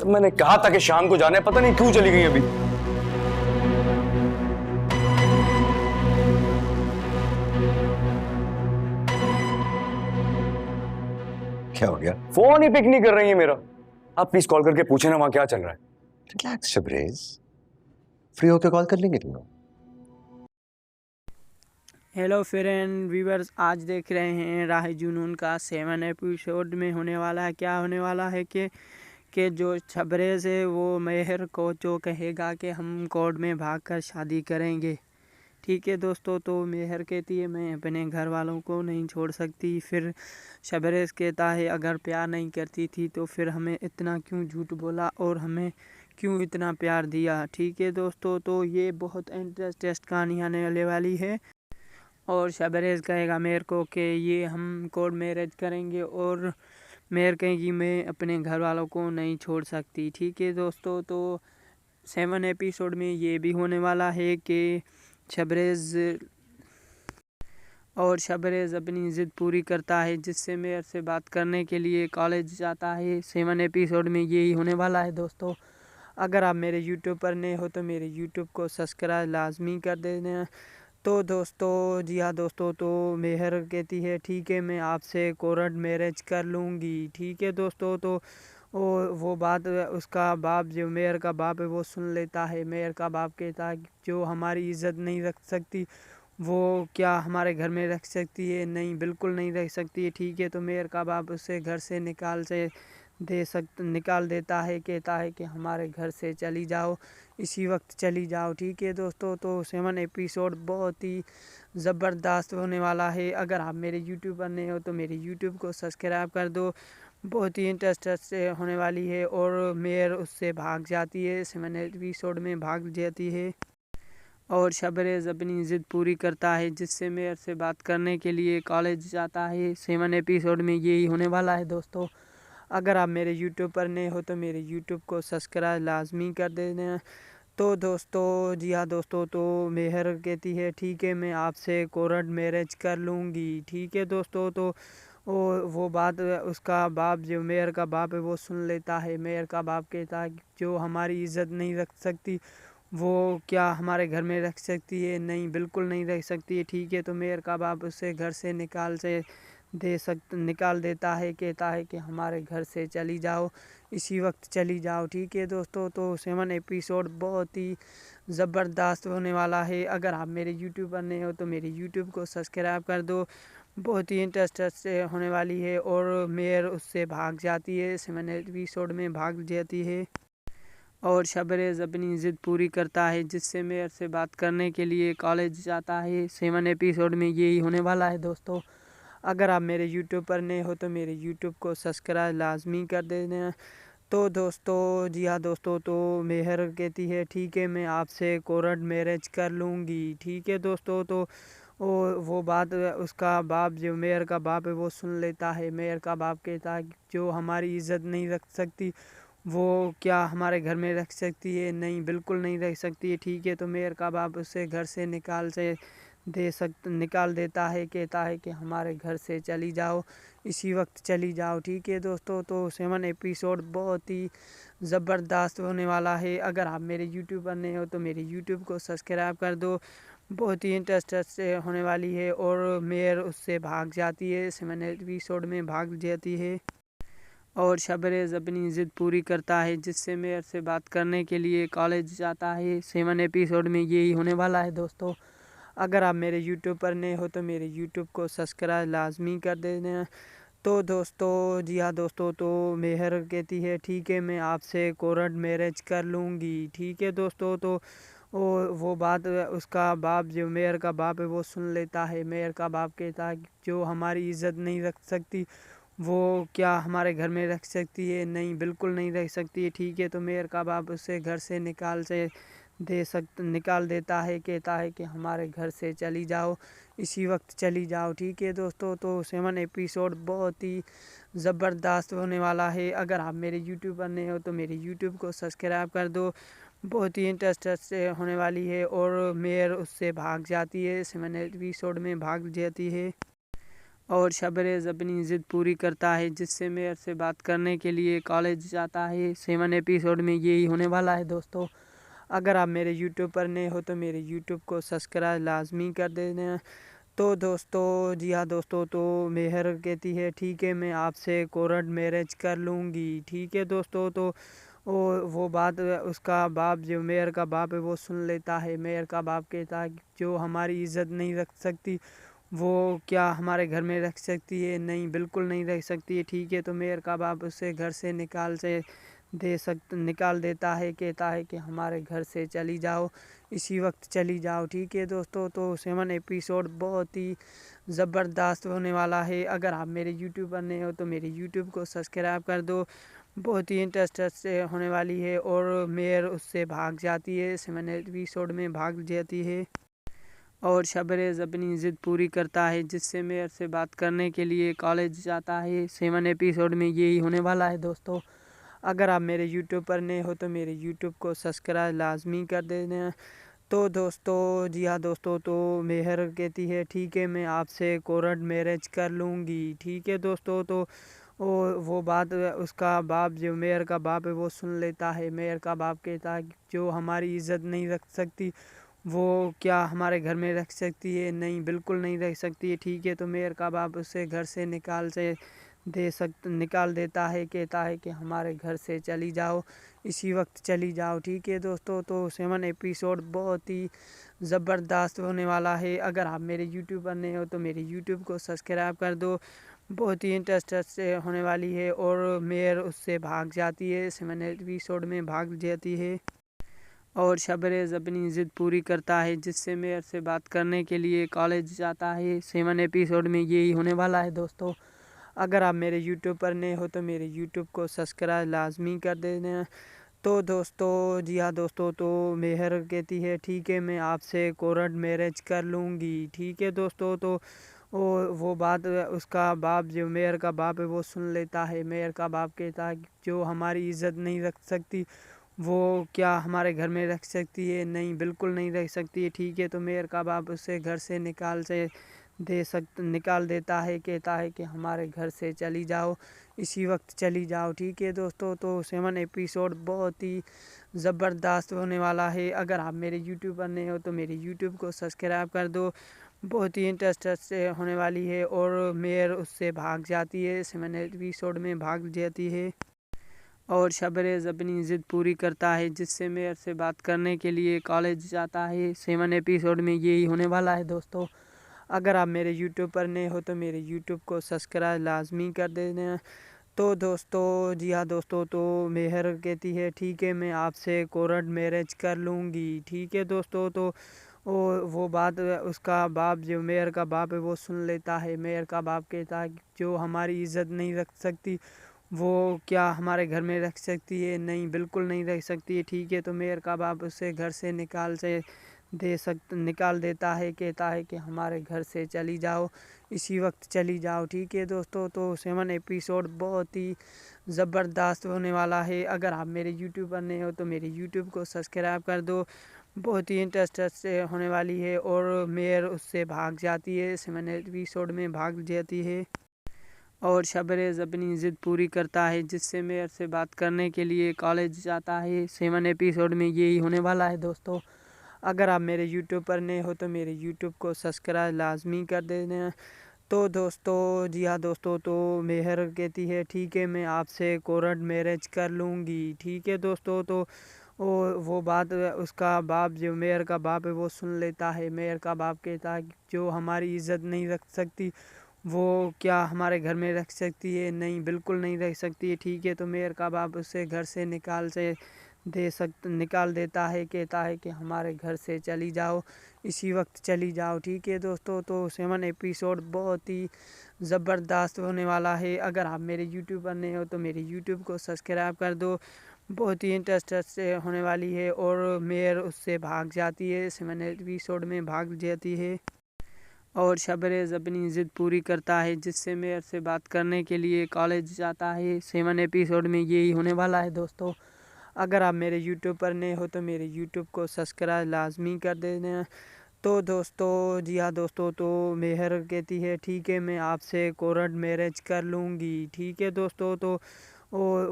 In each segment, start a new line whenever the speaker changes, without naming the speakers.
जब मैंने कहा था कि शाम को जाने, पता नहीं क्यों चली गई अभी।
क्या हो गया?
फोन ही पिक नहीं कर रही है मेरा। आप प्लीज कॉल करके पूछे ना वहां क्या चल रहा है।
रिलैक्स शबरेज, फ्री होकर कॉल कर लेंगे तुम लोग।
हेलो फ्रेंड व्यूवर्स, आज देख रहे हैं राह जुनून का 7 एपिसोड में होने वाला है। क्या होने वाला है कि जो शबरेज है वो मेहर को जो कहेगा कि हम कोर्ट में भागकर शादी करेंगे। ठीक है दोस्तों, तो मेहर कहती है मैं अपने घर वालों को नहीं छोड़ सकती। फिर शबरेज कहता है अगर प्यार नहीं करती थी तो फिर हमें इतना क्यों झूठ बोला और हमें क्यों इतना प्यार दिया। ठीक है दोस्तों, तो ये बहुत इंटरेस्टिंग कहानी आने वाली है। और शबरेज कहेगा मेहर को कि ये हम कोर्ट मैरिज करेंगे और मेहर कहेगी मैं अपने घर वालों को नहीं छोड़ सकती। ठीक है दोस्तों, तो 7 एपिसोड में ये भी होने वाला है कि शबरेज अपनी ज़िद पूरी करता है, जिससे मेहर से बात करने के लिए कॉलेज जाता है। 7 एपिसोड में यही होने वाला है दोस्तों। अगर आप मेरे यूट्यूब पर नए हो तो मेरे यूट्यूब को सब्सक्राइब लाजमी कर देना। तो दोस्तों, जी हाँ दोस्तों, तो मेहर कहती है ठीक है मैं आपसे कोर्ट मैरिज कर लूँगी। ठीक है दोस्तों, तो वो बात उसका बाप, जो मेहर का बाप है, वो सुन लेता है। मेहर का बाप कहता है जो हमारी इज़्ज़त नहीं रख सकती वो क्या हमारे घर में रख सकती है? नहीं, बिल्कुल नहीं रख सकती है। ठीक है, तो मेहर का बाप उसे घर से निकाल देता है, कहता है कि हमारे घर से चली जाओ, इसी वक्त चली जाओ। ठीक है दोस्तों, तो 7 एपिसोड बहुत ही ज़बरदस्त होने वाला है। अगर आप मेरे यूट्यूब पर नए हो तो मेरे यूट्यूब को सब्सक्राइब कर दो। बहुत ही इंटरेस्टेड होने वाली है। और मेहर उससे भाग जाती है, 7 एपिसोड में भाग जाती है और शबरेज अपनी ज़िद पूरी करता है, जिससे मेहर से बात करने के लिए कॉलेज जाता है। 7 एपिसोड में यही होने वाला है दोस्तों। अगर आप मेरे यूट्यूब पर नए हो तो मेरे यूट्यूब को सब्सक्राइब लाजमी कर देना। तो दोस्तों, जी हाँ दोस्तों, तो मेहर कहती है ठीक है मैं आपसे कोर्ट मैरिज कर लूँगी। ठीक है दोस्तों, तो वो बात उसका बाप, जो मेहर का बाप है, वो सुन लेता है। मेहर का बाप कहता है जो हमारी इज़्ज़त नहीं रख सकती वो क्या हमारे घर में रख सकती है? नहीं, बिल्कुल नहीं रख सकती है। ठीक है, तो मेहर का बाप उसे घर से निकाल देता है, कहता है कि हमारे घर से चली जाओ, इसी वक्त चली जाओ। ठीक है दोस्तों, तो 7 एपिसोड बहुत ही ज़बरदस्त होने वाला है। अगर आप मेरे यूट्यूब पर नए हो तो मेरे यूट्यूब को सब्सक्राइब कर दो। बहुत ही इंटरेस्टेड होने वाली है। और मेहर उससे भाग जाती है, 7 एपिसोड में भाग जाती है और शबरेज अपनी ज़िद पूरी करता है, जिससे मेहर से बात करने के लिए कॉलेज जाता है। 7 एपिसोड में यही होने वाला है दोस्तों। अगर आप मेरे यूट्यूब पर नए हो तो मेरे यूट्यूब को सब्सक्राइब लाजमी कर देना। तो दोस्तों, जी हाँ दोस्तों, तो मेहर कहती है ठीक है मैं आपसे कोर्ट मैरिज कर लूँगी। ठीक है दोस्तों, तो वो बात उसका बाप, जो मेहर का बाप है, वो सुन लेता है। मेहर का बाप कहता है जो हमारी इज़्ज़त नहीं रख सकती वो क्या हमारे घर में रख सकती है? नहीं, बिल्कुल नहीं रख सकती है। ठीक है, तो मेहर का बाप उसे घर से निकाल देता है, कहता है कि हमारे घर से चली जाओ, इसी वक्त चली जाओ। ठीक है दोस्तों, तो 7 एपिसोड बहुत ही ज़बरदस्त होने वाला है। अगर आप मेरे यूट्यूब पर नए हो तो मेरे यूट्यूब को सब्सक्राइब कर दो। बहुत ही इंटरेस्टेड होने वाली है। और मेहर उससे भाग जाती है, 7 एपिसोड में भाग जाती है और शबरेज अपनी ज़िद पूरी करता है, जिससे मेहर से बात करने के लिए कॉलेज जाता है। 7 एपिसोड में यही होने वाला है दोस्तों। अगर आप मेरे यूट्यूब पर नए हो तो मेरे यूट्यूब को सब्सक्राइब लाजमी कर देना। तो दोस्तों, जी हाँ दोस्तों, तो मेहर कहती है ठीक है मैं आपसे कोर्ट मैरिज कर लूँगी। ठीक है दोस्तों, तो वो बात उसका बाप, जो मेहर का बाप है, वो सुन लेता है। मेहर का बाप कहता है जो हमारी इज़्ज़त नहीं रख सकती वो क्या हमारे घर में रख सकती है? नहीं, बिल्कुल नहीं रख सकती है। ठीक है, तो मेहर का बाप उसे घर से निकाल देता है, कहता है कि हमारे घर से चली जाओ, इसी वक्त चली जाओ। ठीक है दोस्तों, तो 7 एपिसोड बहुत ही ज़बरदस्त होने वाला है। अगर आप मेरे यूट्यूब पर नए हो तो मेरे यूट्यूब को सब्सक्राइब कर दो। बहुत ही इंटरेस्टेड होने वाली है। और मेहर उससे भाग जाती है, 7 एपिसोड में भाग जाती है और शबरेज़ अपनी ज़िद पूरी करता है, जिससे मेरे से बात करने के लिए कॉलेज जाता है। 7 एपिसोड में यही होने वाला है दोस्तों। अगर आप मेरे यूट्यूब पर नए हो तो मेरे यूट्यूब को सब्सक्राइब लाजमी कर देना। तो दोस्तों, जी हाँ दोस्तों, तो मेहर कहती है ठीक है मैं आपसे कोर्ट मैरिज कर लूँगी। ठीक है दोस्तों, तो वो बात उसका बाप, जो मेयर का बाप है, वो सुन लेता है। मेयर का बाप कहता है कि जो हमारी इज़्ज़त नहीं रख सकती वो क्या हमारे घर में रख सकती है? नहीं, बिल्कुल नहीं रख सकती है। ठीक है, तो मेयर का बाप उसे घर से निकाल देता है। कहता है कि हमारे घर से चली जाओ, इसी वक्त चली जाओ। ठीक है दोस्तों, तो 7 एपिसोड बहुत ही ज़बरदस्त होने वाला है। अगर आप मेरे यूट्यूब पर नए हो तो मेरे यूट्यूब को सब्सक्राइब कर दो। बहुत ही इंटरेस्टेड से होने वाली है। और मेयर उससे भाग जाती है, 7 एपिसोड में भाग जाती है। और शबरेज़ अपनी ज़िद पूरी करता है, जिससे मेयर से बात करने के लिए कॉलेज जाता है। 7 एपिसोड में यही होने वाला है दोस्तों। अगर आप मेरे यूट्यूब पर नए हो तो मेरे यूट्यूब को सब्सक्राइब लाजमी कर देना। तो दोस्तों, जी हाँ दोस्तों, तो मेहर कहती है ठीक है मैं आपसे कोर्ट मैरिज कर लूँगी। ठीक है दोस्तों, तो वो बात उसका बाप, जो मेयर का बाप है, वो सुन लेता है। मेयर का बाप कहता है कि जो हमारी इज़्ज़त नहीं रख सकती वो क्या हमारे घर में रख सकती है? नहीं, बिल्कुल नहीं रख सकती है। ठीक है, तो मेयर का बाप उसे घर से निकाल देता है। कहता है कि हमारे घर से चली जाओ, इसी वक्त चली जाओ। ठीक है दोस्तों, तो 7 एपिसोड बहुत ही ज़बरदस्त होने वाला है। अगर आप मेरे यूट्यूब पर नए हो तो मेरे यूट्यूब को सब्सक्राइब कर दो। बहुत ही इंटरेस्टेड से होने वाली है। और मेयर उससे भाग जाती है, 7 एपिसोड में भाग जाती है। और शबरेज़ अपनी ज़िद पूरी करता है, जिससे मेयर से बात करने के लिए कॉलेज जाता है। 7 एपिसोड में यही होने वाला है दोस्तों। अगर आप मेरे यूट्यूब पर नए हो तो मेरे यूट्यूब को सब्सक्राइब लाजमी कर देना। तो दोस्तों, जी हाँ दोस्तों, तो मेहर कहती है ठीक है मैं आपसे कोर्ट मैरिज कर लूँगी। ठीक है दोस्तों, तो वो बात उसका बाप, जो मेयर का बाप है, वो सुन लेता है। मेयर का बाप कहता है कि जो हमारी इज़्ज़त नहीं रख सकती वो क्या हमारे घर में रख सकती है? नहीं, बिल्कुल नहीं रख सकती है। ठीक है, तो मेयर का बाप उसे घर से निकाल देता है। कहता है कि हमारे घर से चली जाओ, इसी वक्त चली जाओ। ठीक है दोस्तों, तो 7 एपिसोड बहुत ही ज़बरदस्त होने वाला है। अगर आप मेरे यूट्यूब पर नए हो तो मेरे यूट्यूब को सब्सक्राइब कर दो। बहुत ही इंटरेस्टेड से होने वाली है। और मेयर उससे भाग जाती है, 7 एपिसोड में भाग जाती है। और शबरेज़ अपनी ज़िद पूरी करता है, जिससे मेयर से बात करने के लिए कॉलेज जाता है। 7 एपिसोड में यही होने वाला है दोस्तों। अगर आप मेरे यूट्यूब पर नए हो तो मेरे यूट्यूब को सब्सक्राइब लाजमी कर देना। तो दोस्तों, जी हाँ दोस्तों, तो मेहर कहती है ठीक है मैं आपसे कोर्ट मैरिज कर लूँगी। ठीक है दोस्तों, तो वो बात उसका बाप, जो मेयर का बाप है, वो सुन लेता है। मेयर का बाप कहता है कि जो हमारी इज़्ज़त नहीं रख सकती वो क्या हमारे घर में रख सकती है? नहीं, बिल्कुल नहीं रख सकती है। ठीक है, तो मेयर का बाप उसे घर से निकाल देता है। कहता है कि हमारे घर से चली जाओ, इसी वक्त चली जाओ। ठीक है दोस्तों, तो 7 एपिसोड बहुत ही ज़बरदस्त होने वाला है। अगर आप मेरे यूट्यूब पर नए हो तो मेरे यूट्यूब को सब्सक्राइब कर दो। बहुत ही इंटरेस्टेड से होने वाली है। और मेयर उससे भाग जाती है, 7 एपिसोड में भाग जाती है। और शबरेज़ अपनी ज़िद पूरी करता है, जिससे मेयर से बात करने के लिए कॉलेज जाता है। 7 एपिसोड में यही होने वाला है दोस्तों। अगर आप मेरे यूट्यूब पर नए हो तो मेरे यूट्यूब को सब्सक्राइब लाजमी कर देना। तो दोस्तों, जी हाँ दोस्तों, तो मेहर कहती है ठीक है मैं आपसे कोर्ट मैरिज कर लूँगी। ठीक है दोस्तों, तो वो बात उसका बाप, जो मेयर का बाप है, वो सुन लेता है। मेयर का बाप कहता है कि जो हमारी इज़्ज़त नहीं रख सकती वो क्या हमारे घर में रख सकती है? नहीं, बिल्कुल नहीं रख सकती है। ठीक है, तो मेयर का बाप उसे घर से निकाल देता है। कहता है कि हमारे घर से चली जाओ, इसी वक्त चली जाओ। ठीक है दोस्तों, तो 7 एपिसोड बहुत ही ज़बरदस्त होने वाला है। अगर आप मेरे यूट्यूब पर नए हो तो मेरे यूट्यूब को सब्सक्राइब कर दो। बहुत ही इंटरेस्टेड से होने वाली है। और मेयर उससे भाग जाती है, 7 एपिसोड में भाग जाती है। और शबरेज़ अपनी ज़िद पूरी करता है, जिससे मेयर से बात करने के लिए कॉलेज जाता है। 7 एपिसोड में यही होने वाला है दोस्तों। अगर आप मेरे यूट्यूब पर नए हो तो मेरे यूट्यूब को सब्सक्राइब लाजमी कर देना। तो दोस्तों जी हाँ दोस्तों, तो मेहर कहती है ठीक है मैं आपसे कोर्ट मैरिज कर लूँगी। ठीक है दोस्तों, तो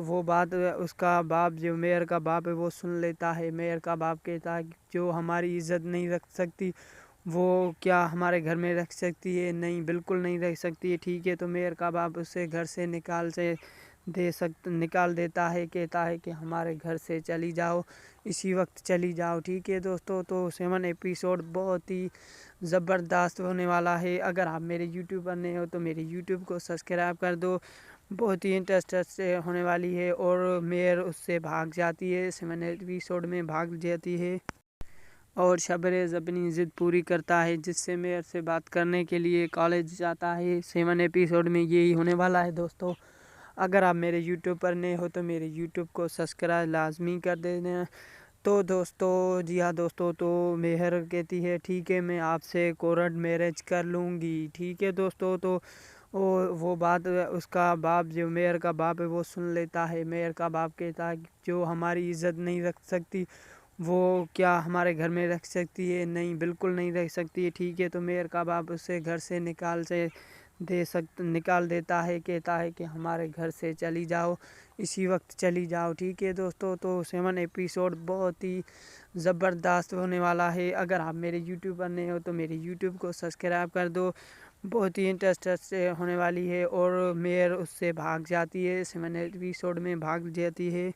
वो बात उसका बाप, जो मेयर का बाप है, वो सुन लेता है। मेयर का बाप कहता है कि जो हमारी इज्जत नहीं रख सकती वो क्या हमारे घर में रख सकती है? नहीं, बिल्कुल नहीं रख सकती है। ठीक है, तो मेयर का बाप उसे घर से निकाल देता है, कहता है कि हमारे घर से चली जाओ, इसी वक्त चली जाओ। ठीक है दोस्तों, तो 7 एपिसोड बहुत ही ज़बरदस्त होने वाला है। अगर आप मेरे यूट्यूब पर नए हो तो मेरे यूट्यूब को सब्सक्राइब कर दो। बहुत ही इंटरेस्टेड से होने वाली है। और मेयर उससे भाग जाती है, 7 एपिसोड में भाग जाती है और शबरेज़ अपनी ज़िद पूरी करता है, जिससे मेयर से बात करने के लिए कॉलेज जाता है। 7 एपिसोड में यही होने वाला है दोस्तों। अगर आप मेरे यूट्यूब पर नए हो तो मेरे यूट्यूब को सब्सक्राइब लाजमी कर देना। तो दोस्तों जी हाँ दोस्तों, तो मेहर कहती है ठीक है मैं आपसे कोर्ट मैरिज कर लूँगी। ठीक है दोस्तों, तो वो बात उसका बाप, जो मेयर का बाप है, वो सुन लेता है। मेयर का बाप कहता है कि जो हमारी इज्जत नहीं रख सकती वो क्या हमारे घर में रख सकती है? नहीं, बिल्कुल नहीं रख सकती है। ठीक है, तो मेयर का बाप उसे घर से निकाल देता है, कहता है कि हमारे घर से चली जाओ, इसी वक्त चली जाओ। ठीक है दोस्तों, तो 7 एपिसोड बहुत ही ज़बरदस्त होने वाला है। अगर आप मेरे यूट्यूब पर नए हो तो मेरे यूट्यूब को सब्सक्राइब कर दो। बहुत ही इंटरेस्टेड से होने वाली है। और मेयर उससे भाग जाती है, 7 एपिसोड में भाग जाती है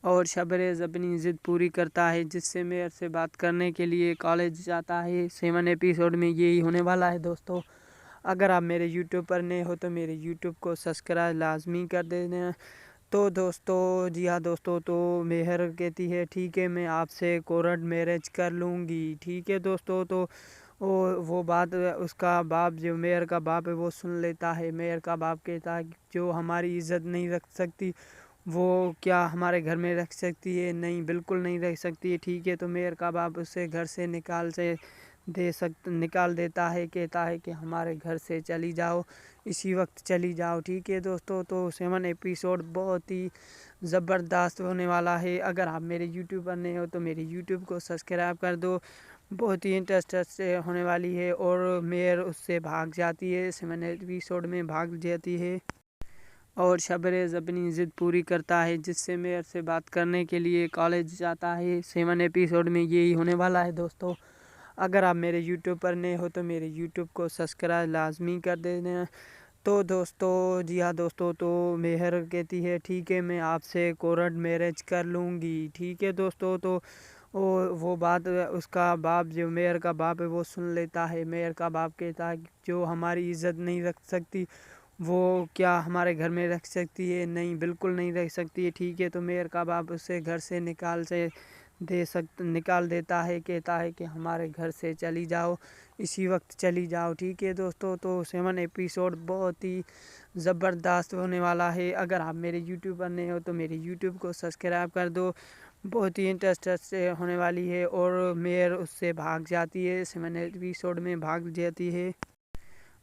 और शबरेज़ अपनी ज़िद पूरी करता है, जिससे मेयर से बात करने के लिए कॉलेज जाता है। 7 एपिसोड में यही होने वाला है दोस्तों। अगर आप मेरे यूट्यूब पर नए हो तो मेरे यूट्यूब को सब्सक्राइब लाजमी कर देना। तो दोस्तों जी हाँ दोस्तों, तो मेहर कहती है ठीक है मैं आपसे कोर्ट मैरिज कर लूँगी। ठीक है दोस्तों, तो वो बात उसका बाप, जो मेयर का बाप है, वो सुन लेता है। मेयर का बाप कहता है कि जो हमारी इज्जत नहीं रख सकती वो क्या हमारे घर में रख सकती है? नहीं, बिल्कुल नहीं रख सकती है। ठीक है, तो मेयर का बाप उसे घर से निकाल देता है, कहता है कि हमारे घर से चली जाओ, इसी वक्त चली जाओ। ठीक है दोस्तों, तो 7 एपिसोड बहुत ही ज़बरदस्त होने वाला है। अगर आप मेरे यूट्यूब पर नए हो तो मेरे यूट्यूब को सब्सक्राइब कर दो। बहुत ही इंटरेस्टेड से होने वाली है। और मेयर उससे भाग जाती है, 7 एपिसोड में भाग जाती है और शबरेज़ अपनी ज़िद पूरी करता है, जिससे मेयर से बात करने के लिए कॉलेज जाता है। 7 एपिसोड में यही होने वाला है दोस्तों। अगर आप मेरे यूट्यूब पर नए हो तो मेरे यूट्यूब को सब्सक्राइब लाजमी कर देना। तो दोस्तों जी हाँ दोस्तों, तो मेहर कहती है ठीक है मैं आपसे कोर्ट मैरिज कर लूँगी। ठीक है दोस्तों, तो वो बात उसका बाप, जो मेयर का बाप है, वो सुन लेता है। मेयर का बाप कहता है कि जो हमारी इज्जत नहीं रख सकती वो क्या हमारे घर में रख सकती है? नहीं, बिल्कुल नहीं रख सकती है। ठीक है, तो मेयर का बाप उसे घर से निकाल देता है, कहता है कि हमारे घर से चली जाओ, इसी वक्त चली जाओ। ठीक है दोस्तों, तो 7 एपिसोड बहुत ही ज़बरदस्त होने वाला है। अगर आप मेरे यूट्यूब पर नए हो तो मेरे यूट्यूब को सब्सक्राइब कर दो। बहुत ही इंटरेस्टेड से होने वाली है। और मेयर उससे भाग जाती है, 7 एपिसोड में भाग जाती है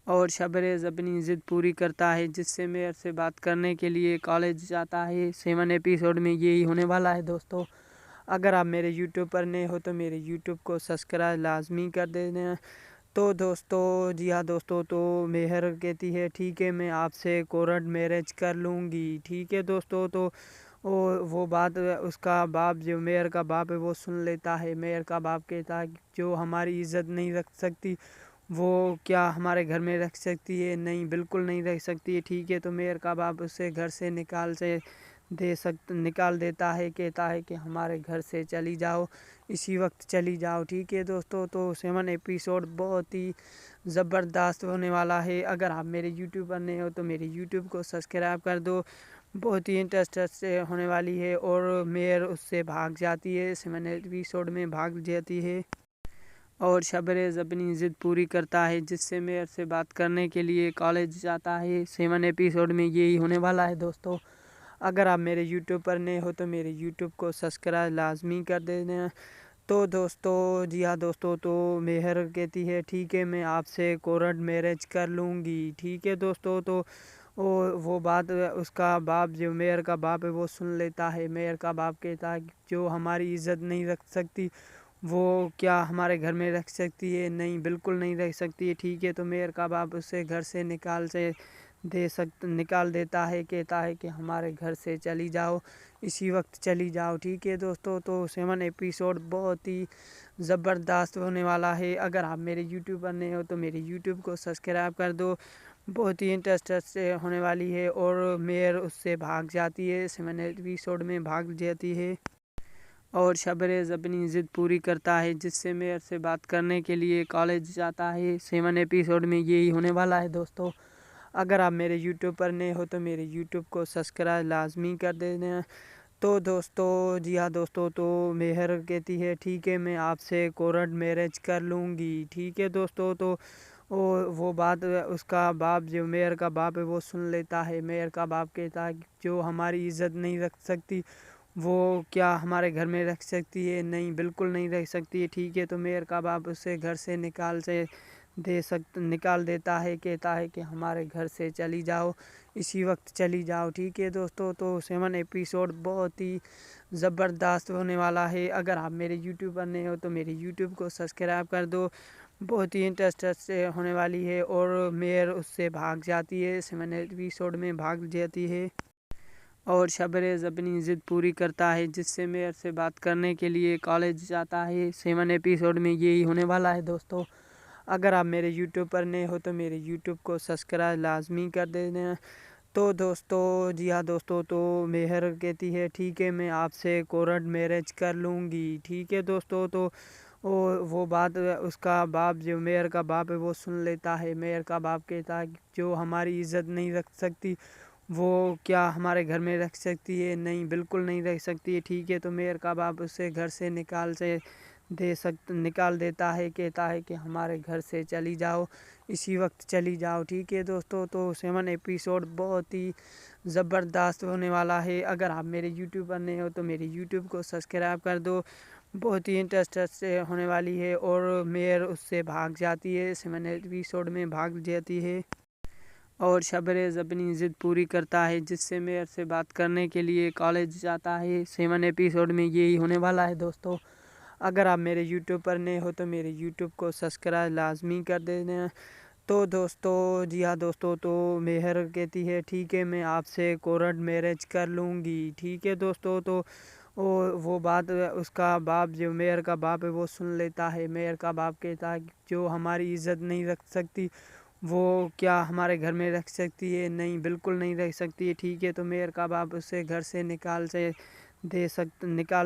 और शबरेज़ अपनी ज़िद पूरी करता है, जिससे मेयर से बात करने के लिए कॉलेज जाता है। 7 एपिसोड में यही होने वाला है दोस्तों। अगर आप मेरे यूट्यूब पर नए हो तो मेरे यूट्यूब को सब्सक्राइब लाजमी कर देना। तो दोस्तों जी हाँ दोस्तों, तो मेहर कहती है ठीक है मैं आपसे कोर्ट मैरिज कर लूँगी। ठीक है दोस्तों, तो वो बात उसका बाप, जो मेयर का बाप है, वो सुन लेता है। मेयर का बाप कहता है कि जो हमारी इज्जत नहीं रख सकती वो क्या हमारे घर में रख सकती है? नहीं, बिल्कुल नहीं रख सकती है। ठीक है, तो मेयर का बाप उसे घर से निकाल देता है, कहता है कि हमारे घर से चली जाओ, इसी वक्त चली जाओ। ठीक है दोस्तों, तो 7 एपिसोड बहुत ही ज़बरदस्त होने वाला है। अगर आप मेरे यूट्यूब पर नए हो तो मेरे यूट्यूब को सब्सक्राइब कर दो। बहुत ही इंटरेस्टेड से होने वाली है। और मेयर उससे भाग जाती है, 7 एपिसोड में भाग जाती है और शबरेज़ अपनी ज़िद पूरी करता है, जिससे मेयर से बात करने के लिए कॉलेज जाता है। 7 एपिसोड में यही होने वाला है दोस्तों। अगर आप मेरे यूट्यूब पर नए हो तो मेरे यूट्यूब को सब्सक्राइब लाजमी कर देना। तो दोस्तों जी हाँ दोस्तों, तो मेहर कहती है ठीक है मैं आपसे कोर्ट मैरिज कर लूँगी। ठीक है दोस्तों, तो वो बात उसका बाप, जो मेयर का बाप है, वो सुन लेता है। मेयर का बाप कहता है कि जो हमारी इज्जत नहीं रख सकती वो क्या हमारे घर में रह सकती है? नहीं, बिल्कुल नहीं रह सकती है। ठीक है, तो मेयर का बाप उसे घर से निकाल देता है, कहता है कि हमारे घर से चली जाओ, इसी वक्त चली जाओ। ठीक है दोस्तों, तो 7 एपिसोड बहुत ही ज़बरदस्त होने वाला है। अगर आप मेरे यूट्यूब पर नए हो तो मेरे यूट्यूब को सब्सक्राइब कर दो। बहुत ही इंटरेस्टेड से होने वाली है और मेयर उससे भाग जाती है, 7 एपिसोड में भाग जाती है और शबरेज़ अपनी ज़िद पूरी करता है, जिससे मेयर से बात करने के लिए कॉलेज जाता है। 7 एपिसोड में यही होने वाला है दोस्तों। अगर आप मेरे यूट्यूब पर नए हो तो मेरे यूट्यूब को सब्सक्राइब लाजमी कर देना। तो दोस्तों, जी हाँ दोस्तों, तो मेहर कहती है ठीक है, मैं आपसे कोर्ट मैरिज कर लूँगी। ठीक है दोस्तों, तो वो बात उसका बाप, जो मेयर का बाप है, वो सुन लेता है। मेयर का बाप कहता है कि जो हमारी इज़्ज़त नहीं रख सकती वो क्या हमारे घर में रख सकती है? नहीं, बिल्कुल नहीं रख सकती है। ठीक है, तो मेयर का बाप उसे घर से निकाल देता है, कहता है कि हमारे घर से चली जाओ, इसी वक्त चली जाओ। ठीक है दोस्तों, तो 7 एपिसोड बहुत ही ज़बरदस्त होने वाला है। अगर आप मेरे यूट्यूब पर नए हो तो मेरे यूट्यूब को सब्सक्राइब कर दो। बहुत ही इंटरेस्टेड से होने वाली है और मेयर उससे भाग जाती है, 7 एपिसोड में भाग जाती है और शबरेज़ अपनी ज़िद पूरी करता है, जिससे मेयर से बात करने के लिए कॉलेज जाता है। 7 एपिसोड में यही होने वाला है दोस्तों। अगर आप मेरे यूट्यूब पर नए हो तो मेरे यूट्यूब को सब्सक्राइब लाजमी कर देना। तो दोस्तों, जी हाँ दोस्तों, तो मेहर कहती है ठीक है, मैं आपसे कोर्ट मैरिज कर लूँगी। ठीक है दोस्तों, तो वो बात उसका बाप, जो मेयर का बाप है, वो सुन लेता है। मेयर का बाप कहता है कि जो हमारी इज़्ज़त नहीं रख सकती वो क्या हमारे घर में रख सकती है? नहीं, बिल्कुल नहीं रख सकती है। ठीक है, तो मेयर का बाप उसे घर से निकाल देता है, कहता है कि हमारे घर से चली जाओ, इसी वक्त चली जाओ। ठीक है दोस्तों, तो 7 एपिसोड बहुत ही ज़बरदस्त होने वाला है। अगर आप मेरे यूट्यूब पर नए हो तो मेरे यूट्यूब को सब्सक्राइब कर दो। बहुत ही इंटरेस्टेड से होने वाली है और मेयर उससे भाग जाती है, 7 एपिसोड में भाग जाती है और शबरेज़ अपनी ज़िद पूरी करता है, जिससे मेयर से बात करने के लिए कॉलेज जाता है। 7 एपिसोड में यही होने वाला है दोस्तों। अगर आप मेरे यूट्यूब पर नए हो तो मेरे यूट्यूब को सब्सक्राइब लाजमी कर देना। तो दोस्तों, जी हाँ दोस्तों, तो मेहर कहती है ठीक है, मैं आपसे कोर्ट मैरिज कर लूँगी। ठीक है दोस्तों, तो वो बात उसका बाप, जो मेयर का बाप है, वो सुन लेता है। मेयर का बाप कहता है कि जो हमारी इज़्ज़त नहीं रख सकती वो क्या हमारे घर में रख सकती है? नहीं, बिल्कुल नहीं रख सकती है। ठीक है, तो मेयर का बाप उसे घर से निकाल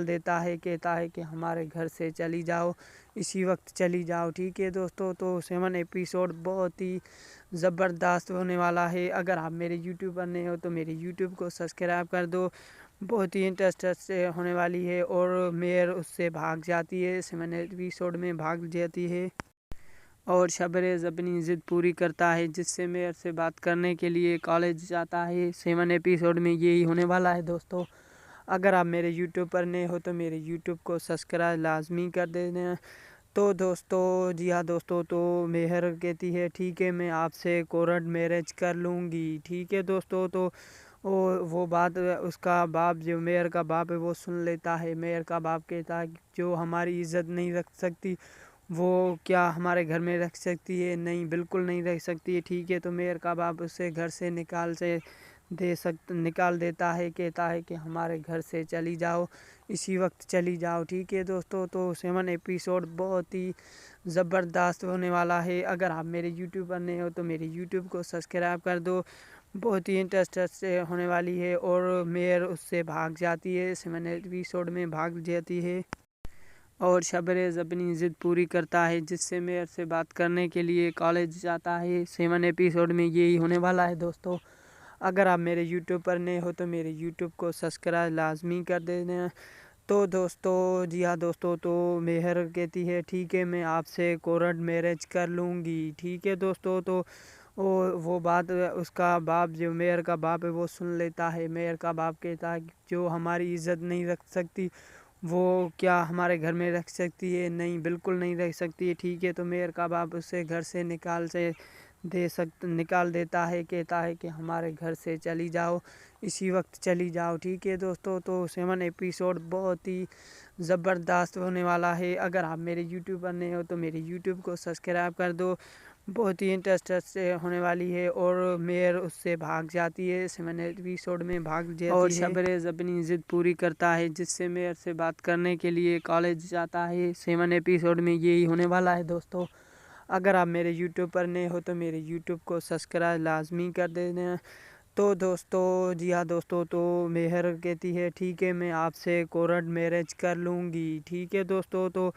देता है, कहता है कि हमारे घर से चली जाओ, इसी वक्त चली जाओ। ठीक है दोस्तों, तो 7 एपिसोड बहुत ही ज़बरदस्त होने वाला है। अगर आप मेरे यूट्यूब पर नए हो तो मेरे यूट्यूब को सब्सक्राइब कर दो। बहुत ही इंटरेस्टेड से होने वाली है और मेयर उससे भाग जाती है, 7 एपिसोड में भाग जाती है और शबरेज़ अपनी ज़िद पूरी करता है, जिससे मेयर से बात करने के लिए कॉलेज जाता है। 7 एपिसोड में यही होने वाला है दोस्तों। अगर आप मेरे यूट्यूब पर नए हो तो मेरे यूट्यूब को सब्सक्राइब लाजमी कर देना। तो दोस्तों, जी हाँ दोस्तों, तो मेहर कहती है ठीक है, मैं आपसे कोर्ट मैरिज कर लूँगी। ठीक है दोस्तों, तो वो बात उसका बाप, जो मेयर का बाप है, वो सुन लेता है। मेयर का बाप कहता है कि जो हमारी इज़्ज़त नहीं रख सकती वो क्या हमारे घर में रख सकती है? नहीं, बिल्कुल नहीं रख सकती है। ठीक है, तो मेयर का बाप उसे घर से निकाल देता है, कहता है कि हमारे घर से चली जाओ, इसी वक्त चली जाओ। ठीक है दोस्तों, तो 7 एपिसोड बहुत ही ज़बरदस्त होने वाला है। अगर आप मेरे यूट्यूब पर नए हो तो मेरे यूट्यूब को सब्सक्राइब कर दो। बहुत ही इंटरेस्टेड से होने वाली है और मेयर उससे भाग जाती है, 7 एपिसोड में भाग जाती है और शबरेज़ अपनी ज़िद पूरी करता है, जिससे मेयर से बात करने के लिए कॉलेज जाता है। 7 एपिसोड में यही होने वाला है दोस्तों। अगर आप मेरे यूट्यूब पर नए हो तो मेरे यूट्यूब को सब्सक्राइब लाजमी कर देना। तो दोस्तों, जी हाँ दोस्तों, तो मेहर कहती है ठीक है, मैं आपसे कोर्ट मैरिज कर लूँगी। ठीक है दोस्तों, तो वो बात उसका बाप, जो मेयर का बाप है, वो सुन लेता है। मेयर का बाप कहता है कि जो हमारी इज़्ज़त नहीं रख सकती वो क्या हमारे घर में रख सकती है? नहीं, बिल्कुल नहीं रख सकती है। ठीक है, तो मेयर का बाप उसे घर से निकाल देता है, कहता है कि हमारे घर से चली जाओ, इसी वक्त चली जाओ। ठीक है दोस्तों, तो 7 एपिसोड बहुत ही ज़बरदस्त होने वाला है। अगर आप मेरे यूट्यूब पर नए हो तो मेरे यूट्यूब को सब्सक्राइब कर दो। बहुत ही इंटरेस्टेड से होने वाली है और मेयर उससे भाग जाती है, 7 एपिसोड में भाग जाती और
है।
शबरेज अपनी ज़िद पूरी करता है, जिससे मेयर से बात करने के लिए कॉलेज जाता है। 7 एपिसोड में यही होने वाला है दोस्तों। अगर आप मेरे यूट्यूब पर नए हो तो मेरे यूट्यूब को सब्सक्राइब लाजमी कर देना। तो दोस्तों, जी हाँ दोस्तों, तो मेहर कहती है ठीक है, मैं आपसे कोर्ट मैरिज कर लूँगी। ठीक है दोस्तों, तो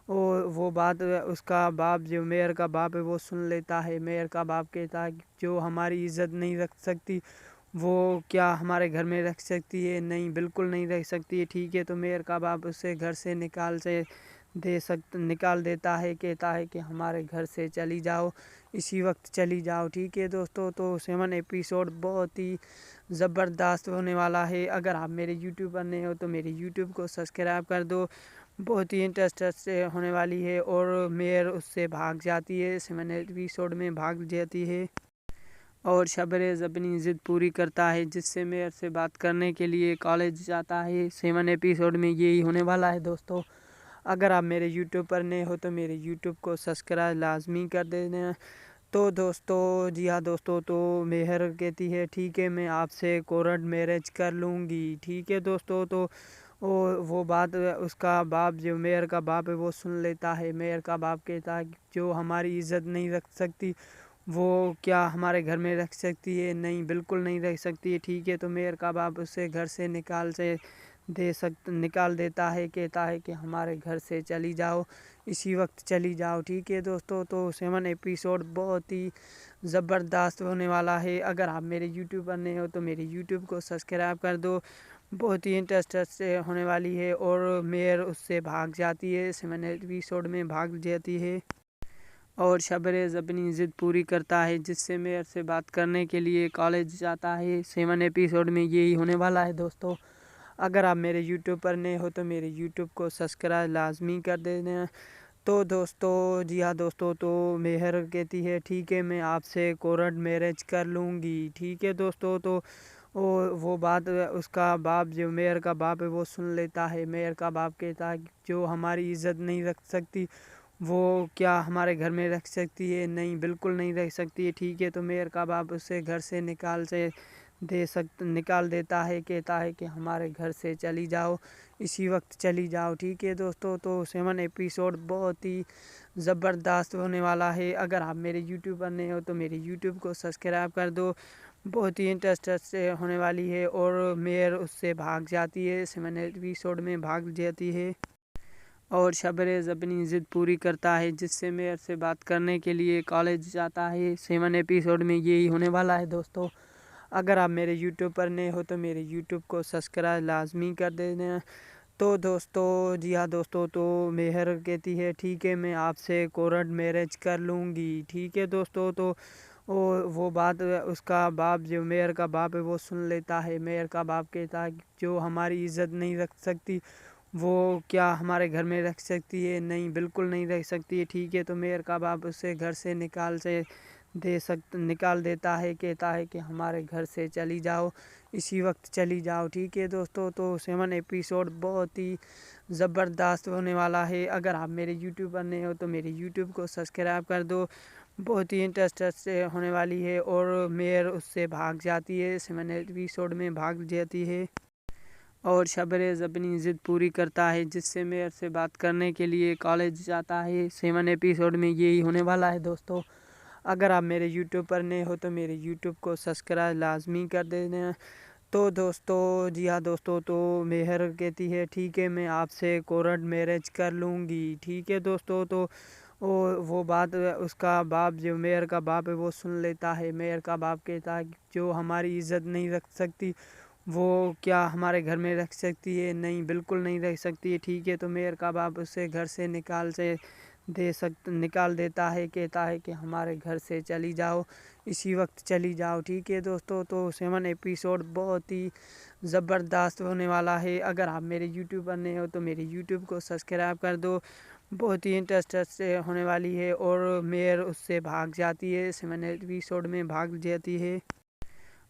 वो बात उसका बाप, जो मेयर का बाप है, वो सुन लेता है। मेयर का बाप कहता है कि जो हमारी इज़्ज़त नहीं रख सकती वो क्या हमारे घर में रख सकती है? नहीं, बिल्कुल नहीं रख सकती है। ठीक है, तो मेयर का बाप उसे घर से निकाल देता है, कहता है कि हमारे घर से चली जाओ, इसी वक्त चली जाओ। ठीक है दोस्तों, तो 7 एपिसोड बहुत ही ज़बरदस्त होने वाला है। अगर आप मेरे यूट्यूब पर नए हो तो मेरे यूट्यूब को सब्सक्राइब कर दो। बहुत ही इंटरेस्टेड से होने वाली है और मेयर उससे भाग जाती है, 7 एपिसोड में भाग जाती है और शबरेज अपनी ज़िद पूरी करता है, जिससे मेयर से बात करने के लिए कॉलेज जाता है। 7 एपिसोड में यही होने वाला है दोस्तों। अगर आप मेरे यूट्यूब पर नए हो तो मेरे यूट्यूब को सब्सक्राइब लाजमी कर देना। तो दोस्तों, जी हाँ दोस्तों, तो मेहर कहती है ठीक है, मैं आपसे कोर्ट मैरिज कर लूँगी। ठीक है दोस्तों, तो वो बात उसका बाप, जो मेयर का बाप है, वो सुन लेता है। मेयर का बाप कहता है कि जो हमारी इज़्ज़त नहीं रख सकती वो क्या हमारे घर में रख सकती है? नहीं, बिल्कुल नहीं रख सकती है। ठीक है, तो मेयर का बाप उसे घर से निकाल देता है, कहता है कि हमारे घर से चली जाओ, इसी वक्त चली जाओ। ठीक है दोस्तों, तो 7 एपिसोड बहुत ही ज़बरदस्त होने वाला है। अगर आप मेरे यूट्यूब पर नए हो तो मेरे यूट्यूब को सब्सक्राइब कर दो। बहुत ही इंटरेस्टेड से होने वाली है और मेयर उससे भाग जाती है, 7 एपिसोड में भाग जाती है और शबरेज अपनी ज़िद पूरी करता है, जिससे मेयर से बात करने के लिए कॉलेज जाता है। 7 एपिसोड में यही होने वाला है दोस्तों। अगर आप मेरे यूट्यूब पर नए हो तो मेरे यूट्यूब को सब्सक्राइब लाजमी कर देना। तो दोस्तों, जी हाँ दोस्तों, तो मेहर कहती है ठीक है, मैं आपसे कोर्ट मैरिज कर लूँगी। ठीक है दोस्तों, तो वो बात उसका बाप, जो मेयर का बाप है, वो सुन लेता है। मेयर का बाप कहता है कि जो हमारी इज़्ज़त नहीं रख सकती वो क्या हमारे घर में रख सकती है? नहीं, बिल्कुल नहीं रख सकती है। ठीक है, तो मेयर का बाप उसे घर से निकाल देता है, कहता है कि हमारे घर से चली जाओ, इसी वक्त चली जाओ। ठीक है दोस्तों, तो 7 एपिसोड बहुत ही ज़बरदस्त होने वाला है। अगर आप मेरे यूट्यूब पर नए हो तो मेरे यूट्यूब को सब्सक्राइब कर दो। बहुत ही इंटरेस्टेड से होने वाली है और मेयर उससे भाग जाती है, 7 एपिसोड में भाग जाती है और शबरेज अपनी ज़िद पूरी करता है, जिससे मेयर से बात करने के लिए कॉलेज जाता है। 7 एपिसोड में यही होने वाला है दोस्तों। अगर आप मेरे यूट्यूब पर नए हो तो मेरे यूट्यूब को सब्सक्राइब लाजमी कर देना। तो दोस्तों, जी हाँ दोस्तों, तो मेहर कहती है ठीक है, मैं आपसे कोर्ट मैरिज कर लूँगी। ठीक है दोस्तों, तो वो बात उसका बाप, जो मेयर का बाप है, वो सुन लेता है। मेयर का बाप कहता है कि जो हमारी इज़्ज़त नहीं रख सकती वो क्या हमारे घर में रख सकती है? नहीं, बिल्कुल नहीं रख सकती है। ठीक है, तो मेयर का बाप उसे घर से निकाल देता है, कहता है कि हमारे घर से चली जाओ, इसी वक्त चली जाओ। ठीक है दोस्तों, तो 7 एपिसोड बहुत ही ज़बरदस्त होने वाला है। अगर आप मेरे यूट्यूब पर नए हो तो मेरे यूट्यूब को सब्सक्राइब कर दो। बहुत ही इंटरेस्टेड से होने वाली है और मेयर उससे भाग जाती है, 7 एपिसोड में भाग जाती है और शबरेज अपनी ज़िद पूरी करता है, जिससे मेयर से बात करने के लिए कॉलेज जाता है। 7 एपिसोड में यही होने वाला है दोस्तों। अगर आप मेरे यूट्यूब पर नए हो तो मेरे यूट्यूब को सब्सक्राइब लाजमी कर देना। तो दोस्तों, जी हाँ दोस्तों, तो मेहर कहती है ठीक है, मैं आपसे कोर्ट मैरिज कर लूँगी। ठीक है दोस्तों, तो वो बात उसका बाप, जो मेयर का बाप है, वो सुन लेता है। मेयर का बाप कहता है कि जो हमारी इज़्ज़त नहीं रख सकती वो क्या हमारे घर में रख सकती है? नहीं, बिल्कुल नहीं रख सकती है। ठीक है, तो मेयर का बाप उसे घर से निकाल देता है, कहता है कि हमारे घर से चली जाओ, इसी वक्त चली जाओ। ठीक है दोस्तों, तो 7 एपिसोड बहुत ही ज़बरदस्त होने वाला है। अगर आप मेरे यूट्यूब पर नए हो तो मेरे यूट्यूब को सब्सक्राइब कर दो। बहुत ही इंटरेस्टेड से होने वाली है और मेयर उससे भाग जाती है, 7 एपिसोड में भाग जाती है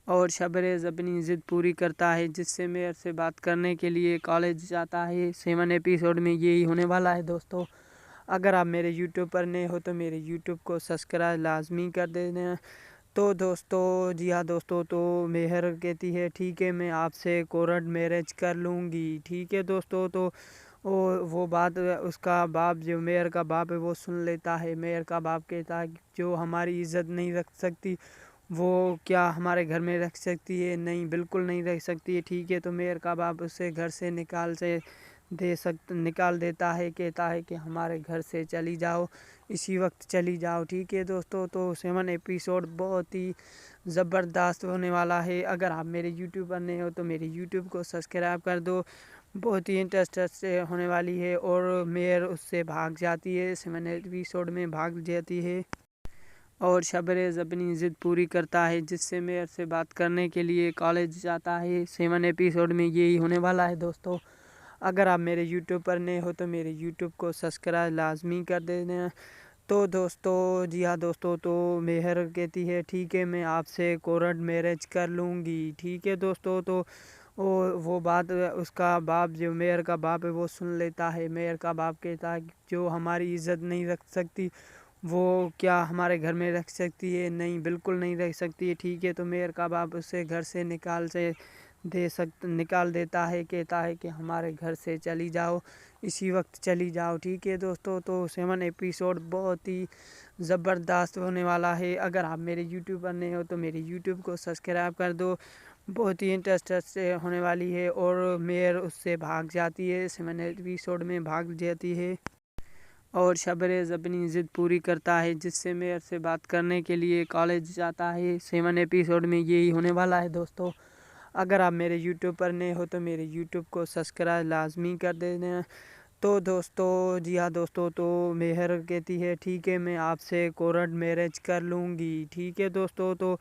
और शबरेज़ अपनी ज़िद पूरी करता है जिससे मेयर से बात करने के लिए कॉलेज जाता है। 7 एपिसोड में यही होने वाला है दोस्तों। अगर आप मेरे यूट्यूब पर नए हो तो मेरे यूट्यूब को सब्सक्राइब लाजमी कर देना। तो दोस्तों जी हाँ दोस्तों, तो मेहर कहती है ठीक है मैं आपसे कोर्ट मैरिज कर लूँगी। ठीक है दोस्तों, तो वो बात उसका बाप जो मेयर का बाप है वो सुन लेता है। मेयर का बाप कहता है कि जो हमारी इज्जत नहीं रख सकती वो क्या हमारे घर में रख सकती है? नहीं, बिल्कुल नहीं रख सकती है। ठीक है, तो मेयर का बाप उसे घर से निकाल देता है, कहता है कि हमारे घर से चली जाओ, इसी वक्त चली जाओ। ठीक है दोस्तों, तो 7 एपिसोड बहुत ही ज़बरदस्त होने वाला है। अगर आप मेरे यूट्यूब पर नए हो तो मेरे यूट्यूब को सब्सक्राइब कर दो। बहुत ही इंटरेस्टेड से होने वाली है और मेयर उससे भाग जाती है, 7 एपिसोड में भाग जाती है और शबरेज़ अपनी ज़िद पूरी करता है जिससे मेयर से बात करने के लिए कॉलेज जाता है। 7 एपिसोड में यही होने वाला है दोस्तों। अगर आप मेरे यूट्यूब पर नए हो तो मेरे यूट्यूब को सब्सक्राइब लाजमी कर देना। तो दोस्तों जी हाँ दोस्तों, तो मेहर कहती है ठीक है मैं आपसे कोर्ट मैरिज कर लूँगी। ठीक है दोस्तों, तो वो बात उसका बाप जो मेयर का बाप है वो सुन लेता है। मेयर का बाप कहता है कि जो हमारी इज्जत नहीं रख सकती वो क्या हमारे घर में रख सकती है? नहीं, बिल्कुल नहीं रख सकती है। ठीक है, तो मेयर का बाप उसे घर से निकाल देता है, कहता है कि हमारे घर से चली जाओ, इसी वक्त चली जाओ। ठीक है दोस्तों, तो 7 एपिसोड बहुत ही ज़बरदस्त होने वाला है। अगर आप मेरे यूट्यूब पर नए हो तो मेरे यूट्यूब को सब्सक्राइब कर दो। बहुत ही इंटरेस्टेड से होने वाली है और मेयर उससे भाग जाती है, 7 एपिसोड में भाग जाती है और शबरेज़ अपनी ज़िद पूरी करता है जिससे मेयर से बात करने के लिए कॉलेज जाता है। 7 एपिसोड में यही होने वाला है दोस्तों। अगर आप मेरे यूट्यूब पर नए हो तो मेरे यूट्यूब को सब्सक्राइब लाजमी कर देना। तो दोस्तों जी हाँ दोस्तों, तो मेहर कहती है ठीक है मैं आपसे कोर्ट मैरिज कर लूँगी। ठीक है दोस्तों, तो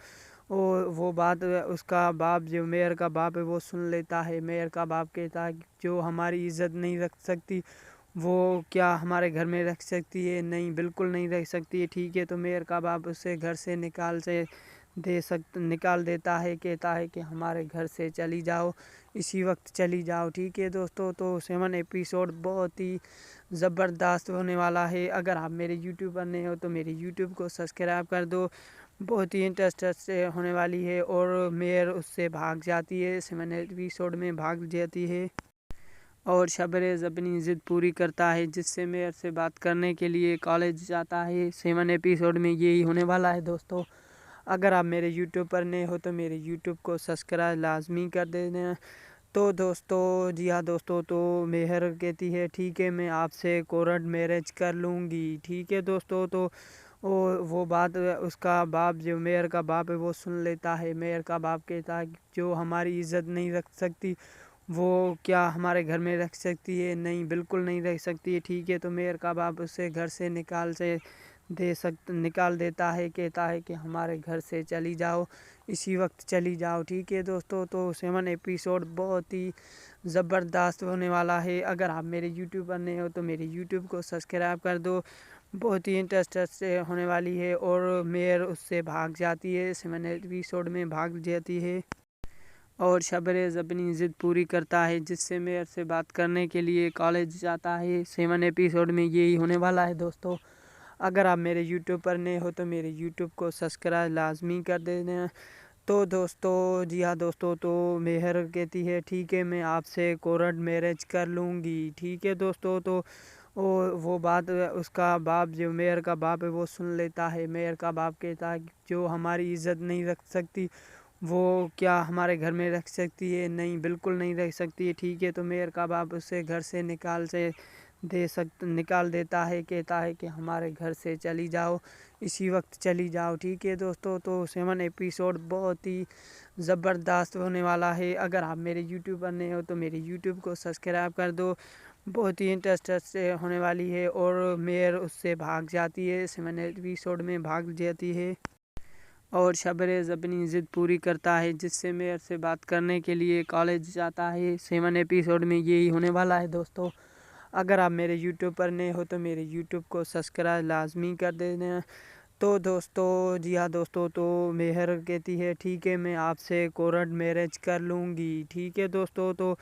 वो बात उसका बाप जो मेयर का बाप है वो सुन लेता है। मेयर का बाप कहता है कि जो हमारी इज्जत नहीं रख सकती वो क्या हमारे घर में रख सकती है? नहीं, बिल्कुल नहीं रख सकती है। ठीक है, तो मेयर का बाप उसे घर से निकाल देता है, कहता है कि हमारे घर से चली जाओ, इसी वक्त चली जाओ। ठीक है दोस्तों, तो 7 एपिसोड बहुत ही ज़बरदस्त होने वाला है। अगर आप मेरे यूट्यूब पर नए हो तो मेरे यूट्यूब को सब्सक्राइब कर दो। बहुत ही इंटरेस्टेड से होने वाली है और मेयर उससे भाग जाती है, 7 एपिसोड में भाग जाती है और शबरेज़ अपनी ज़िद पूरी करता है जिससे मेयर से बात करने के लिए कॉलेज जाता है। 7 एपिसोड में यही होने वाला है दोस्तों। अगर आप मेरे यूट्यूब पर नए हो तो मेरे यूट्यूब को सब्सक्राइब लाजमी कर देना। तो दोस्तों जी हाँ दोस्तों, तो मेहर कहती है ठीक है मैं आपसे कोर्ट मैरिज कर लूँगी। ठीक है दोस्तों, तो वो बात उसका बाप जो मेयर का बाप है वो सुन लेता है। मेयर का बाप कहता है कि जो हमारी इज्जत नहीं रख सकती वो क्या हमारे घर में रख सकती है? नहीं, बिल्कुल नहीं रख सकती है। ठीक है, तो मेयर का बाप उसे घर से निकाल देता है, कहता है कि हमारे घर से चली जाओ, इसी वक्त चली जाओ। ठीक है दोस्तों, तो 7 एपिसोड बहुत ही ज़बरदस्त होने वाला है। अगर आप मेरे यूट्यूब पर नए हो तो मेरे यूट्यूब को सब्सक्राइब कर दो। बहुत ही इंटरेस्टेड से होने वाली है और मेयर उससे भाग जाती है, 7 एपिसोड में भाग जाती है और शबरेज़ अपनी ज़िद पूरी करता है जिससे मेयर से बात करने के लिए कॉलेज जाता है। 7 एपिसोड में यही होने वाला है दोस्तों। अगर आप मेरे यूट्यूब पर नए हो तो मेरे यूट्यूब को सब्सक्राइब लाजमी कर देना। तो दोस्तों जी हाँ दोस्तों, तो मेहर कहती है ठीक है मैं आपसे कोर्ट मैरिज कर लूँगी। ठीक है दोस्तों, तो वो बात उसका बाप जो मेयर का बाप है वो सुन लेता है। मेयर का बाप कहता है कि जो हमारी इज्जत नहीं रख सकती वो क्या हमारे घर में रख सकती है? नहीं, बिल्कुल नहीं रख सकती है। ठीक है, तो मेयर का बाप उसे घर से निकाल देता है, कहता है कि हमारे घर से चली जाओ, इसी वक्त चली जाओ। ठीक है दोस्तों, तो 7 एपिसोड बहुत ही ज़बरदस्त होने वाला है। अगर आप मेरे यूट्यूब पर नए हो तो मेरे यूट्यूब को सब्सक्राइब कर दो। बहुत ही इंटरेस्टेड से होने वाली है और मेयर उससे भाग जाती है, 7 एपिसोड में भाग जाती है और शबरेज़ अपनी ज़िद पूरी करता है जिससे मेयर से बात करने के लिए कॉलेज जाता है। 7 एपिसोड में यही होने वाला है दोस्तों। अगर आप मेरे यूट्यूब पर नए हो तो मेरे यूट्यूब को सब्सक्राइब लाजमी कर देना। तो दोस्तों, जी हाँ दोस्तों, तो मेहर कहती है ठीक है मैं आपसे कोर्ट मैरिज कर लूँगी। ठीक है दोस्तों, तो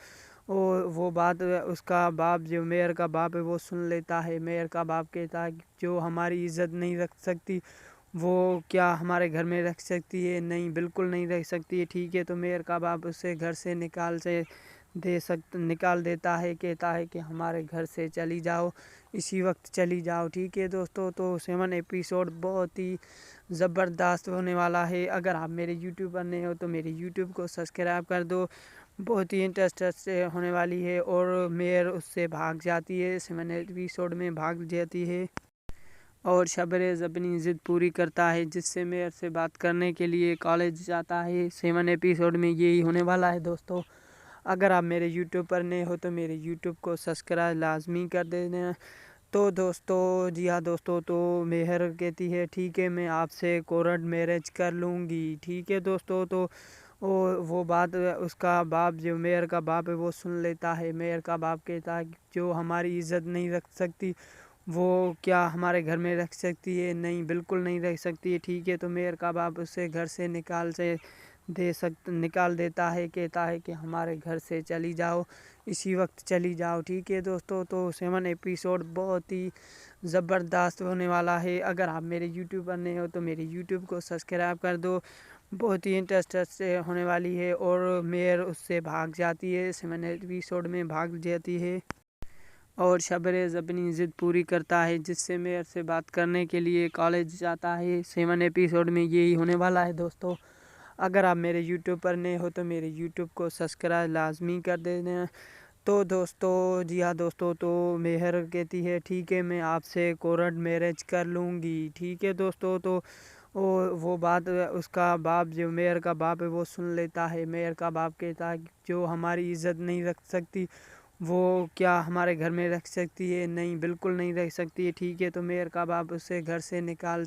वो बात उसका बाप, जो मेयर का बाप है, वो सुन लेता है। मेयर का बाप कहता है कि जो हमारी इज्जत नहीं रख सकती वो क्या हमारे घर में रख सकती है? नहीं, बिल्कुल नहीं रख सकती है। ठीक है, तो मेयर का बाप उसे घर से निकाल देता है। कहता है कि हमारे घर से चली जाओ, इसी वक्त चली जाओ। ठीक है दोस्तों, तो 7 एपिसोड बहुत ही ज़बरदस्त होने वाला है। अगर आप मेरे यूट्यूब पर नए हो तो मेरे यूट्यूब को सब्सक्राइब कर दो। बहुत ही इंटरेस्टेड से होने वाली है। और मेयर उससे भाग जाती है, 7 एपिसोड में भाग जाती है और शबरेज़ अपनी ज़िद पूरी करता है, जिससे मेयर से बात करने के लिए कॉलेज जाता है। 7 एपिसोड में यही होने वाला है दोस्तों। अगर आप मेरे यूट्यूब पर नए हो तो मेरे यूट्यूब को सब्सक्राइब लाजमी कर देना। तो दोस्तों, जी हाँ दोस्तों, तो मेहर कहती है ठीक है मैं आपसे कोर्ट मैरिज कर लूँगी। ठीक है दोस्तों, तो वो बात उसका बाप, जो मेयर का बाप है, वो सुन लेता है। मेयर का बाप कहता है कि जो हमारी इज्जत नहीं रख सकती वो क्या हमारे घर में रख सकती है? नहीं, बिल्कुल नहीं रख सकती है। ठीक है, तो मेयर का बाप उसे घर से निकाल देता है। कहता है कि हमारे घर से चली जाओ, इसी वक्त चली जाओ। ठीक है दोस्तों, तो 7 एपिसोड बहुत ही ज़बरदस्त होने वाला है। अगर आप मेरे यूट्यूब पर नए हो तो मेरे यूट्यूब को सब्सक्राइब कर दो। बहुत ही इंटरेस्टेड से होने वाली है। और मेयर उससे भाग जाती है, 7 एपिसोड में भाग जाती है और शबरेज़ अपनी ज़िद पूरी करता है, जिससे मेयर से बात करने के लिए कॉलेज जाता है। 7 एपिसोड में यही होने वाला है दोस्तों। अगर आप मेरे यूट्यूब पर नए हो तो मेरे यूट्यूब को सब्सक्राइब लाजमी कर देना। तो दोस्तों, जी हाँ दोस्तों, तो मेहर कहती है ठीक है मैं आपसे कोर्ट मैरिज कर लूँगी। ठीक है दोस्तों, तो वो बात उसका बाप, जो मेयर का बाप है, वो सुन लेता है। मेयर का बाप कहता है कि जो हमारी इज्जत नहीं रख सकती वो क्या हमारे घर में रख सकती है? नहीं, बिल्कुल नहीं रख सकती है। ठीक है, तो मेयर का बाप उसे घर से निकाल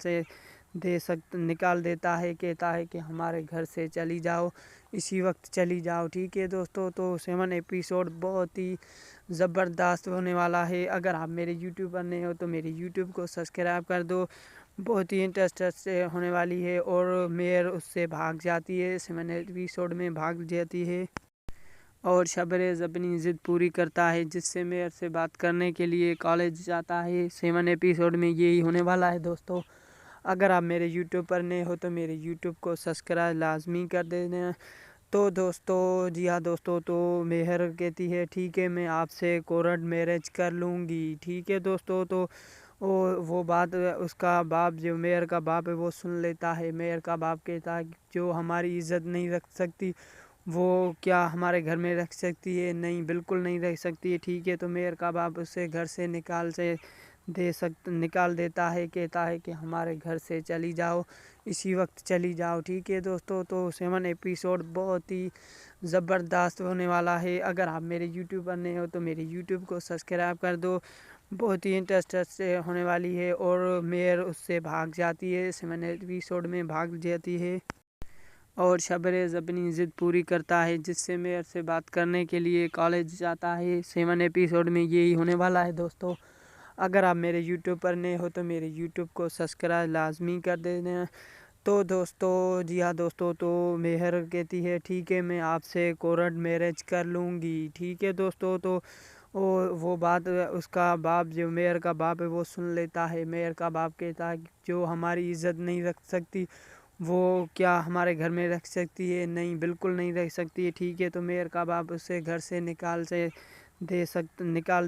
देता है। कहता है कि हमारे घर से चली जाओ, इसी वक्त चली जाओ। ठीक है दोस्तों, तो 7 एपिसोड बहुत ही ज़बरदस्त होने वाला है। अगर आप मेरे यूट्यूब पर नए हो तो मेरे यूट्यूब को सब्सक्राइब कर दो। बहुत ही इंटरेस्टेड से होने वाली है। और मेयर उससे भाग जाती है, 7 एपिसोड में भाग जाती है और शबरेज़ अपनी ज़िद पूरी करता है, जिससे मेयर से बात करने के लिए कॉलेज जाता है। 7 एपिसोड में यही होने वाला है दोस्तों। अगर आप मेरे यूट्यूब पर नए हो तो मेरे यूट्यूब को सब्सक्राइब लाजमी कर देना। तो दोस्तों, जी हाँ दोस्तों, तो मेहर कहती है ठीक है मैं आपसे कोर्ट मैरिज कर लूँगी। ठीक है दोस्तों, तो वो बात उसका बाप, जो मेयर का बाप है, वो सुन लेता है। मेयर का बाप कहता है कि जो हमारी इज्जत नहीं रख सकती वो क्या हमारे घर में रख सकती है? नहीं, बिल्कुल नहीं रख सकती है। ठीक है, तो मेयर का बाप उसे घर से निकाल देता है। कहता है कि हमारे घर से चली जाओ, इसी वक्त चली जाओ। ठीक है दोस्तों, तो 7 एपिसोड बहुत ही ज़बरदस्त होने वाला है। अगर आप मेरे यूट्यूब पर नए हो तो मेरे यूट्यूब को सब्सक्राइब कर दो। बहुत ही इंटरेस्टेड से होने वाली है। और मेयर उससे भाग जाती है, 7 एपिसोड में भाग जाती है और शबरेज़ अपनी ज़िद पूरी करता है, जिससे मेयर से बात करने के लिए कॉलेज जाता है। 7 एपिसोड में यही होने वाला है दोस्तों। अगर आप मेरे यूट्यूब पर नए हो तो मेरे यूट्यूब को सब्सक्राइब लाजमी कर देना। तो दोस्तों, जी हाँ दोस्तों, तो मेहर कहती है ठीक है मैं आपसे कोर्ट मैरिज कर लूँगी। ठीक है दोस्तों, तो वो बात उसका बाप, जो मेयर का बाप है, वो सुन लेता है। मेयर का बाप कहता है कि जो हमारी इज्जत नहीं रख सकती वो क्या हमारे घर में रख सकती है? नहीं, बिल्कुल नहीं रख सकती है। ठीक है, तो मेयर का बाप उसे घर से निकाल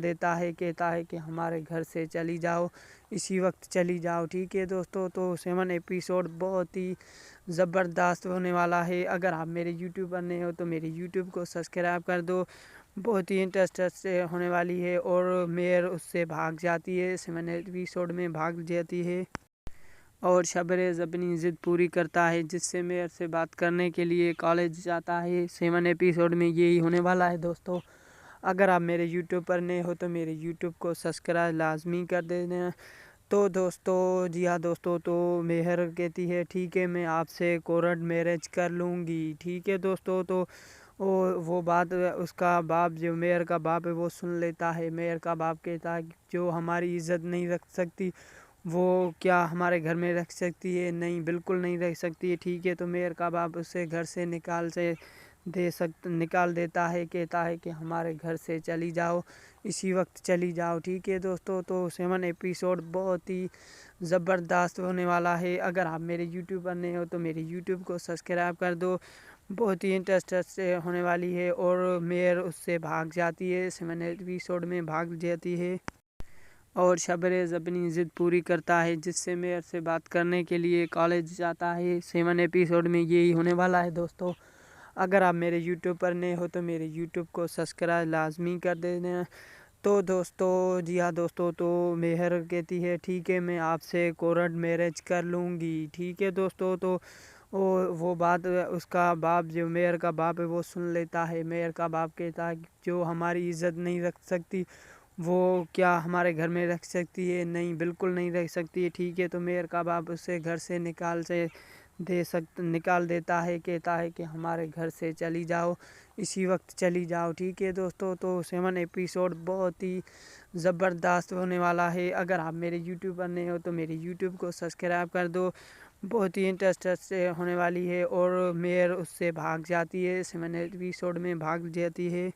देता है। कहता है कि हमारे घर से चली जाओ, इसी वक्त चली जाओ। ठीक है दोस्तों, तो 7 एपिसोड बहुत ही ज़बरदस्त होने वाला है। अगर आप मेरे यूट्यूब पर नए हो तो मेरे यूट्यूब को सब्सक्राइब कर दो। बहुत ही इंटरेस्टेड से होने वाली है। और मेयर उससे भाग जाती है, 7 एपिसोड में भाग जाती है और शबरेज़ अपनी ज़िद पूरी करता है, जिससे मेयर से बात करने के लिए कॉलेज जाता है। 7 एपिसोड में यही होने वाला है दोस्तों। अगर आप मेरे यूट्यूब पर नए हो तो मेरे यूट्यूब को सब्सक्राइब लाजमी कर देना। तो दोस्तों, जी हाँ दोस्तों, तो मेहर कहती है ठीक है मैं आपसे कोर्ट मैरिज कर लूँगी। ठीक है दोस्तों, तो और वो बात उसका बाप जो मेयर का बाप है वो सुन लेता है। मेयर का बाप कहता है कि जो हमारी इज़्ज़त नहीं रख सकती वो क्या हमारे घर में रख सकती है? नहीं, बिल्कुल नहीं रख सकती है। ठीक है, तो मेयर का बाप उसे घर से निकाल देता है, कहता है कि हमारे घर से चली जाओ, इसी वक्त चली जाओ। ठीक है दोस्तों, तो 7 एपिसोड बहुत ही ज़बरदस्त होने वाला है। अगर आप मेरे यूट्यूब पर नए हो तो मेरे यूट्यूब को सब्सक्राइब कर दो। बहुत ही इंटरेस्टेड से होने वाली है और मेयर उससे भाग जाती है, 7 एपिसोड में भाग जाती है और शबरेज़ अपनी ज़िद पूरी करता है, जिससे मेयर से बात करने के लिए कॉलेज जाता है। 7 एपिसोड में यही होने वाला है दोस्तों। अगर आप मेरे यूट्यूब पर नए हो तो मेरे यूट्यूब को सब्सक्राइब लाजमी कर देना। तो दोस्तों, जी हाँ दोस्तों, तो मेहर कहती है ठीक है मैं आपसे कोर्ट मैरिज कर लूँगी। ठीक है दोस्तों, तो वो बात उसका बाप जो मेयर का बाप है वो सुन लेता है। मेयर का बाप कहता है कि जो हमारी इज़्ज़त नहीं रख सकती वो क्या हमारे घर में रख सकती है? नहीं, बिल्कुल नहीं रख सकती है। ठीक है, तो मेयर का बाप उसे घर से निकाल देता है, कहता है कि हमारे घर से चली जाओ, इसी वक्त चली जाओ। ठीक है दोस्तों, तो 7 एपिसोड बहुत ही ज़बरदस्त होने वाला है। अगर आप मेरे यूट्यूब पर नए हो तो मेरे यूट्यूब को सब्सक्राइब कर दो। बहुत ही इंटरेस्टेड से होने वाली है और मेयर उससे भाग जाती है, 7 एपिसोड में भाग जाती है।